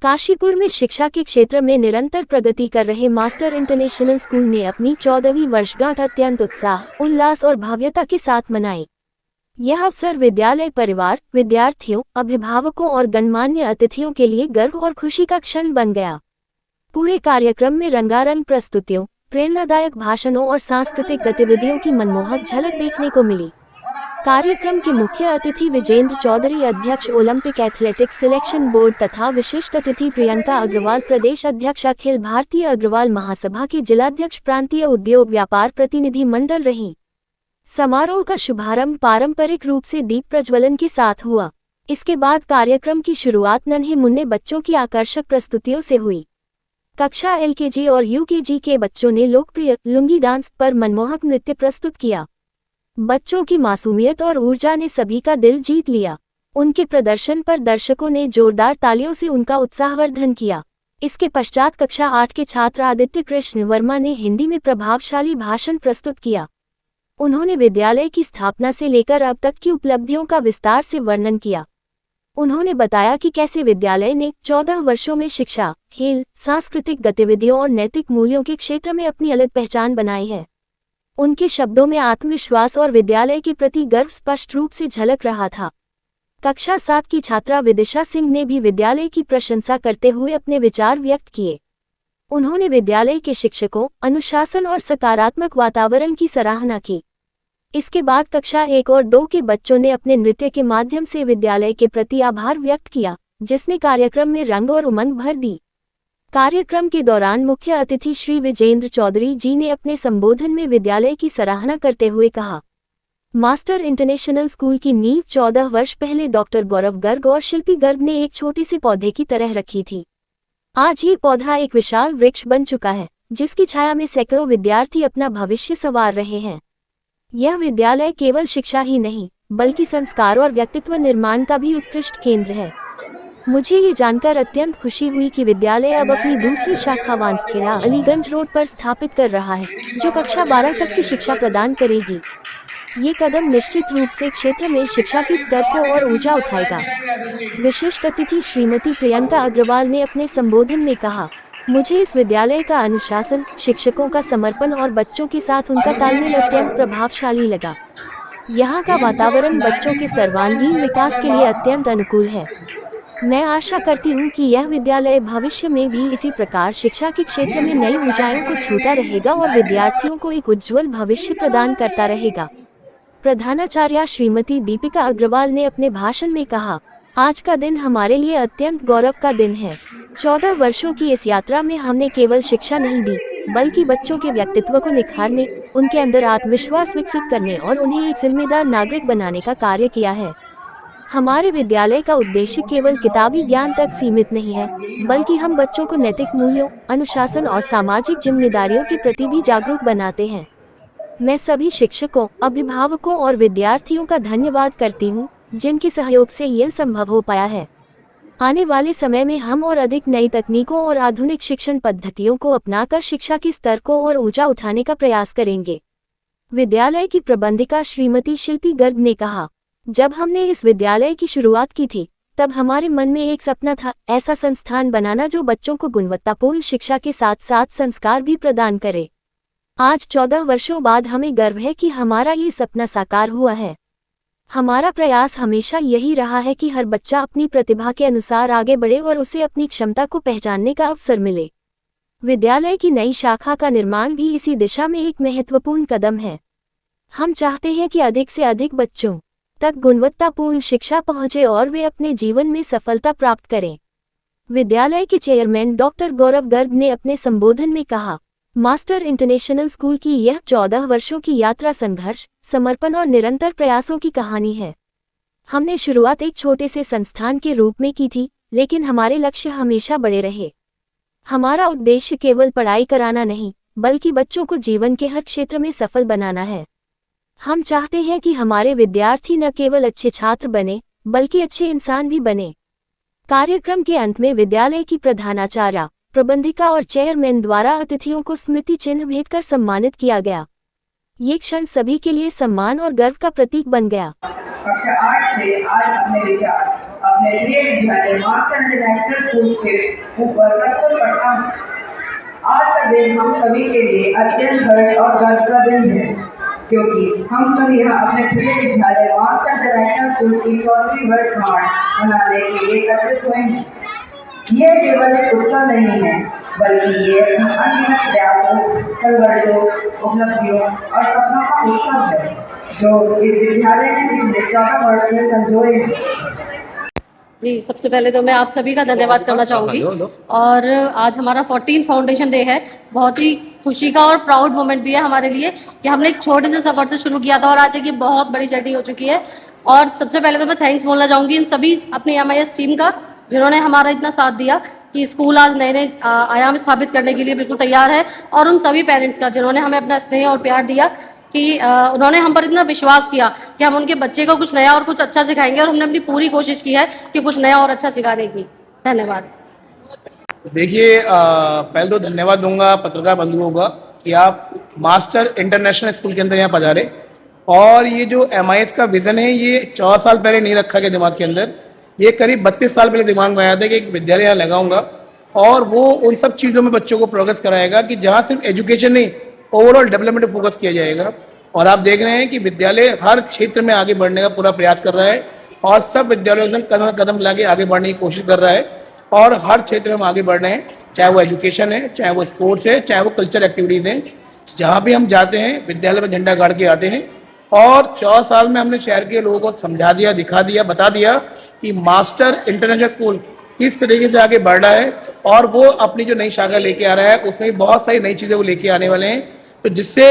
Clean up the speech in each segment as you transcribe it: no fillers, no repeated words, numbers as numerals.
काशीपुर में शिक्षा के क्षेत्र में निरंतर प्रगति कर रहे मास्टर इंटरनेशनल स्कूल ने अपनी 14वीं वर्षगांठ अत्यंत उत्साह, उल्लास और भव्यता के साथ मनाई। यह अवसर विद्यालय परिवार, विद्यार्थियों, अभिभावकों और गणमान्य अतिथियों के लिए गर्व और खुशी का क्षण बन गया। पूरे कार्यक्रम में रंगारंग प्रस्तुतियों, प्रेरणादायक भाषणों और सांस्कृतिक गतिविधियों की मनमोहक झलक देखने को मिली। कार्यक्रम के मुख्य अतिथि विजेंद्र चौधरी, अध्यक्ष ओलंपिक एथलेटिक्स सिलेक्शन बोर्ड तथा विशिष्ट अतिथि प्रियंका अग्रवाल, प्रदेश अध्यक्ष अखिल भारतीय अग्रवाल महासभा के जिलाध्यक्ष प्रांतीय उद्योग व्यापार प्रतिनिधि मंडल रहीं। समारोह का शुभारंभ पारंपरिक रूप से दीप प्रज्वलन के साथ हुआ। इसके बाद कार्यक्रम की शुरुआत नन्हे मुन्ने बच्चों की आकर्षक प्रस्तुतियों से हुई। कक्षा एलकेजी और यूकेजी के बच्चों ने लोकप्रिय लुंगी डांस पर मनमोहक नृत्य प्रस्तुत किया। बच्चों की मासूमियत और ऊर्जा ने सभी का दिल जीत लिया। उनके प्रदर्शन पर दर्शकों ने जोरदार तालियों से उनका उत्साहवर्धन किया। इसके पश्चात कक्षा 8 के छात्र आदित्य कृष्ण वर्मा ने हिंदी में प्रभावशाली भाषण प्रस्तुत किया। उन्होंने विद्यालय की स्थापना से लेकर अब तक की उपलब्धियों का विस्तार से वर्णन किया। उन्होंने बताया कि कैसे विद्यालय ने 14 वर्षों में शिक्षा, खेल, सांस्कृतिक गतिविधियों और नैतिक मूल्यों के क्षेत्र में अपनी अलग पहचान बनाई है। उनके शब्दों में आत्मविश्वास और विद्यालय के प्रति गर्व स्पष्ट रूप से झलक रहा था। कक्षा 7 की छात्रा विदिशा सिंह ने भी विद्यालय की प्रशंसा करते हुए अपने विचार व्यक्त किए। उन्होंने विद्यालय के शिक्षकों, अनुशासन और सकारात्मक वातावरण की सराहना की। इसके बाद कक्षा 1 और 2 के बच्चों ने अपने नृत्य के माध्यम से विद्यालय के प्रति आभार व्यक्त किया, जिसने कार्यक्रम में रंग और उमंग भर दी। कार्यक्रम के दौरान मुख्य अतिथि श्री विजेंद्र चौधरी जी ने अपने संबोधन में विद्यालय की सराहना करते हुए कहा, मास्टर इंटरनेशनल स्कूल की नींव 14 वर्ष पहले डॉक्टर गौरव गर्ग और शिल्पी गर्ग ने एक छोटे से पौधे की तरह रखी थी। आज ये पौधा एक विशाल वृक्ष बन चुका है, जिसकी छाया में सैकड़ों विद्यार्थी अपना भविष्य संवार रहे हैं। यह विद्यालय केवल शिक्षा ही नहीं, बल्कि संस्कार और व्यक्तित्व निर्माण का भी उत्कृष्ट केंद्र है। मुझे ये जानकर अत्यंत खुशी हुई कि विद्यालय अब अपनी दूसरी शाखा वांसखेड़ा अलीगंज रोड पर स्थापित कर रहा है, जो कक्षा 12 तक की शिक्षा प्रदान करेगी। ये कदम निश्चित रूप से क्षेत्र में शिक्षा के स्तर को और ऊंचा उठाएगा। विशिष्ट अतिथि श्रीमती प्रियंका अग्रवाल ने अपने संबोधन में कहा, मुझे इस विद्यालय का अनुशासन, शिक्षकों का समर्पण और बच्चों के साथ उनका तालमेल अत्यंत प्रभावशाली लगा। यहाँ का वातावरण बच्चों के सर्वांगीण विकास के लिए अत्यंत अनुकूल है। मैं आशा करती हूँ कि यह विद्यालय भविष्य में भी इसी प्रकार शिक्षा के क्षेत्र में नई ऊंचाइयों को छूता रहेगा और विद्यार्थियों को एक उज्ज्वल भविष्य प्रदान करता रहेगा। प्रधानाचार्य श्रीमती दीपिका अग्रवाल ने अपने भाषण में कहा, आज का दिन हमारे लिए अत्यंत गौरव का दिन है। 14 वर्षों की इस यात्रा में हमने केवल शिक्षा नहीं दी, बल्कि बच्चों के व्यक्तित्व को निखारने, उनके अंदर आत्मविश्वास विकसित करने और उन्हें एक जिम्मेदार नागरिक बनाने का कार्य किया है। हमारे विद्यालय का उद्देश्य केवल किताबी ज्ञान तक सीमित नहीं है, बल्कि हम बच्चों को नैतिक मूल्यों, अनुशासन और सामाजिक जिम्मेदारियों के प्रति भी जागरूक बनाते हैं। मैं सभी शिक्षकों, अभिभावकों और विद्यार्थियों का धन्यवाद करती हूँ, जिनके सहयोग से यह संभव हो पाया है। आने वाले समय में हम और अधिक नई तकनीकों और आधुनिक शिक्षण पद्धतियों को अपनाकर शिक्षा के स्तर को और ऊंचा उठाने का प्रयास करेंगे। विद्यालय की प्रबंधिका श्रीमती शिल्पी गर्ग ने कहा, जब हमने इस विद्यालय की शुरुआत की थी, तब हमारे मन में एक सपना था, ऐसा संस्थान बनाना जो बच्चों को गुणवत्तापूर्ण शिक्षा के साथ साथ संस्कार भी प्रदान करे। आज 14 वर्षों बाद हमें गर्व है कि हमारा ये सपना साकार हुआ है। हमारा प्रयास हमेशा यही रहा है कि हर बच्चा अपनी प्रतिभा के अनुसार आगे बढ़े और उसे अपनी क्षमता को पहचानने का अवसर मिले। विद्यालय की नई शाखा का निर्माण भी इसी दिशा में एक महत्वपूर्ण कदम है। हम चाहते हैं कि अधिक से अधिक बच्चों तक गुणवत्तापूर्ण शिक्षा पहुंचे और वे अपने जीवन में सफलता प्राप्त करें। विद्यालय के चेयरमैन डॉक्टर गौरव गर्ग ने अपने संबोधन में कहा, मास्टर इंटरनेशनल स्कूल की यह 14 वर्षों की यात्रा संघर्ष, समर्पण और निरंतर प्रयासों की कहानी है। हमने शुरुआत एक छोटे से संस्थान के रूप में की थी, लेकिन हमारे लक्ष्य हमेशा बड़े रहे। हमारा उद्देश्य केवल पढ़ाई कराना नहीं, बल्कि बच्चों को जीवन के हर क्षेत्र में सफल बनाना है। हम चाहते हैं कि हमारे विद्यार्थी न केवल अच्छे छात्र बने, बल्कि अच्छे इंसान भी बने। कार्यक्रम के अंत में विद्यालय की प्रधानाचार्य, प्रबंधिका और चेयरमैन द्वारा अतिथियों को स्मृति चिन्ह भेंट कर सम्मानित किया गया। ये क्षण सभी के लिए सम्मान और गर्व का प्रतीक बन गया। कक्षा 8 से आज अपने विचार अपने प्रिय विद्यालय मास्टर इंटरनेशनल स्कूल के ऊपर प्रस्तुत करता हूँ। आज का दिन हम सभी के लिए अत्यंत हर्ष और गर्व का दिन है, क्योंकि हम सभी यहाँ अपने प्रिय विद्यालय मास्टर इंटरनेशनल स्कूल की 4वीं वर्षगांठ मनाने के लिए एकत्रित हुए हैं। ये केवल एक उत्सव नहीं है, बल्कि ये अनगिनत प्रयासों, संघर्षों, उपलब्धियों और सपनों का उत्सव है जो इस विद्यालय ने पिछले 14 वर्ष में संजोए हैं। जी, सबसे पहले तो मैं आप सभी का धन्यवाद करना चाहूँगी। और आज हमारा 14th फाउंडेशन डे है। बहुत ही खुशी का और प्राउड मोमेंट भी है हमारे लिए कि हमने एक छोटे से सफर से शुरू किया था और आज एक बहुत बड़ी जर्नी हो चुकी है। और सबसे पहले तो मैं थैंक्स बोलना चाहूँगी इन सभी अपनी MIS टीम का, जिन्होंने हमारा इतना साथ दिया कि स्कूल आज नए नए आयाम स्थापित करने के लिए बिल्कुल तैयार है। और उन सभी पेरेंट्स का जिन्होंने हमें अपना स्नेह और प्यार दिया कि उन्होंने हम पर इतना विश्वास किया कि हम उनके बच्चे को कुछ नया और कुछ अच्छा सिखाएंगे, और हमने अपनी पूरी कोशिश की है कि कुछ नया और अच्छा सिखाने की। धन्यवाद। देखिए, पहले तो धन्यवाद दूंगा पत्रकार बंधुओं का कि आप मास्टर इंटरनेशनल स्कूल के अंदर यहाँ पधारे। और ये जो MIS का विज़न है, ये 14 साल पहले नहीं रखा गया दिमाग के अंदर, ये करीब 32 साल पहले दिमाग में आया था कि एक विद्यालय यहाँ लगाऊंगा और वो उन सब चीज़ों में बच्चों को प्रोग्रेस कराएगा कि जहाँ सिर्फ एजुकेशन नहीं, ओवरऑल डेवलपमेंट पे फोकस किया जाएगा। और आप देख रहे हैं कि विद्यालय हर क्षेत्र में आगे बढ़ने का पूरा प्रयास कर रहा है और सब विद्यालयों से कदम कदम लाके आगे बढ़ने की कोशिश कर रहा है और हर क्षेत्र में आगे बढ़ रहे हैं, चाहे वो एजुकेशन है, चाहे वो स्पोर्ट्स है, चाहे वो कल्चर एक्टिविटीज़ हैं। जहाँ भी हम जाते हैं विद्यालय में झंडा गाड़ के आते हैं। और 14 साल में हमने शहर के लोगों को समझा दिया, दिखा दिया, बता दिया कि मास्टर इंटरनेशनल स्कूल किस तरीके से आगे बढ़ रहा है और वो अपनी जो नई शाखा लेके आ रहा है उसमें बहुत सारी नई चीज़ें वो लेके आने वाले हैं। तो जिससे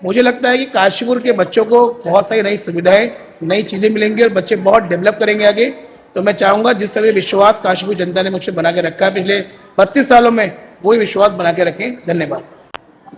मुझे लगता है कि काशीपुर के बच्चों को बहुत सारी नई सुविधाएं, नई चीज़ें मिलेंगी और बच्चे बहुत डेवलप करेंगे आगे। तो मैं चाहूँगा जिस तरह विश्वास काशीपुर जनता ने मुझसे बना के रखा है पिछले 32 सालों में, वही विश्वास बना के रखें। धन्यवाद।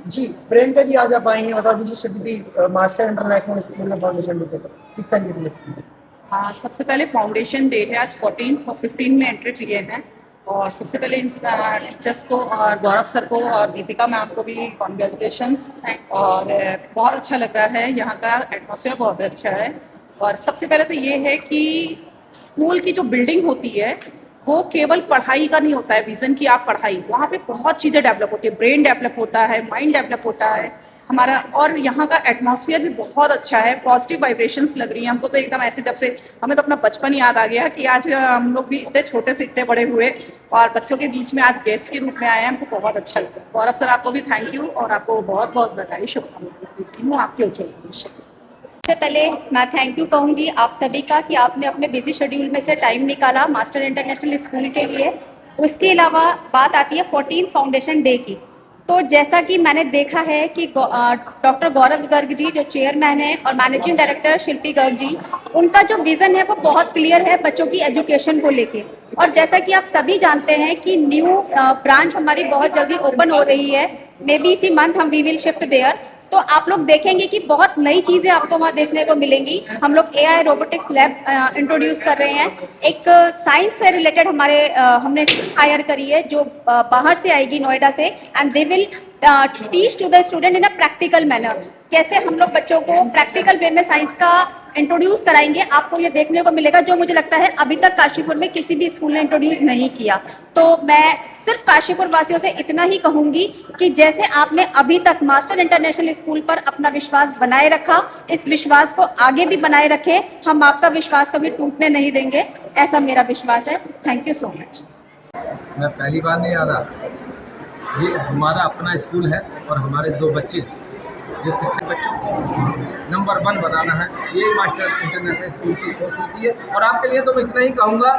जी, प्रियंका जी आज आप आई हैं, बता दीजिए स्थिति मास्टर इंटरनेशनल स्कूल में फाउंडेशन डे पर किस तरीके से लगती है? हाँ, सबसे पहले फाउंडेशन डे है आज 14 और 15 में एंट्री लिए हैं। और सबसे पहले इन टीचर्स को और गौरव सर को और दीपिका मैम को भी कॉन्ग्रेचुलेशंस। और बहुत अच्छा लग रहा है, यहाँ का एटमॉस्फेयर बहुत अच्छा है। और सबसे पहले तो ये है कि स्कूल की जो बिल्डिंग होती है वो केवल पढ़ाई का नहीं होता है, विजन की आप पढ़ाई, वहाँ पे बहुत चीज़ें डेवलप होती है, ब्रेन डेवलप होता है, माइंड डेवलप होता है हमारा। और यहाँ का एटमॉस्फेयर भी बहुत अच्छा है, पॉजिटिव वाइब्रेशंस लग रही हैं हमको तो एकदम ऐसे, जब से हमें तो अपना बचपन याद आ गया कि आज हम लोग भी इतने छोटे से इतने बड़े हुए और बच्चों के बीच में आज गेस्ट के रूप में आए हैं, हमको बहुत अच्छा लगा। गौरव सर आपको भी थैंक यू और आपको बहुत बहुत बधाई, शुभकामनाएं आपके उज्जवल भविष्य। सबसे पहले मैं थैंक यू कहूँगी आप सभी का कि आपने अपने बिजी शेड्यूल में से टाइम निकाला मास्टर इंटरनेशनल स्कूल के लिए। उसके अलावा बात आती है 14 फाउंडेशन डे की। तो जैसा कि मैंने देखा है कि डॉक्टर गौरव गर्ग जी जो चेयरमैन है और मैनेजिंग डायरेक्टर शिल्पी गर्ग जी, उनका जो विज़न है वो बहुत क्लियर है बच्चों की एजुकेशन को लेके। और जैसा कि आप सभी जानते हैं कि न्यू ब्रांच हमारी बहुत जल्दी ओपन हो रही है, मे बी इसी मंथ हम वी विल शिफ्ट देयर। तो आप लोग देखेंगे कि बहुत नई चीज़ें आपको वहाँ देखने को मिलेंगी। हम लोग AI रोबोटिक्स लैब इंट्रोड्यूस कर रहे हैं। एक साइंस से रिलेटेड हमने हायर करी है जो बाहर से आएगी नोएडा से, and they will teach to the student in a practical manner. कैसे हम लोग बच्चों को प्रैक्टिकल वे में साइंस का इंट्रोड्यूस कराएंगे, आपको ये देखने को मिलेगा, जो मुझे लगता है अभी तक काशीपुर में किसी भी स्कूल ने इंट्रोड्यूस नहीं किया। तो मैं सिर्फ काशीपुर वासियों से इतना ही कहूंगी कि जैसे आपने अभी तक मास्टर इंटरनेशनल स्कूल पर अपना विश्वास बनाए रखा, इस विश्वास को आगे भी बनाए रखें। हम आपका विश्वास कभी टूटने नहीं देंगे, ऐसा मेरा विश्वास है। Thank you so much. मैं पहली बार नहीं आ रहा, ये हमारा अपना स्कूल है और हमारे 2 बच्चे जो शिक्षक बच्चों को नंबर 1 बनाना है, ये मास्टर इंटरनेशनल स्कूल की सोच होती है। और आपके लिए तो मैं इतना ही कहूँगा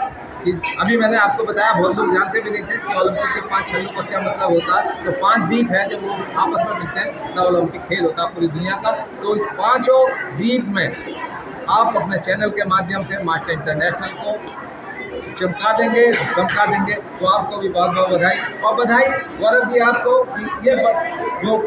कि अभी मैंने आपको बताया, बहुत लोग जानते भी नहीं थे कि ओलंपिक के 5 छल्लों का क्या मतलब होता है। तो 5 द्वीप है जब वो आपस में मिलते हैं तब ओलंपिक खेल होता है पूरी दुनिया का। तो इस 5 द्वीप में आप अपने चैनल के माध्यम से मास्टर इंटरनेशनल को चमका देंगे, धमका देंगे। तो आपको भी बहुत बहुत बधाई। और बधाई गौरव जी आपको, ये जो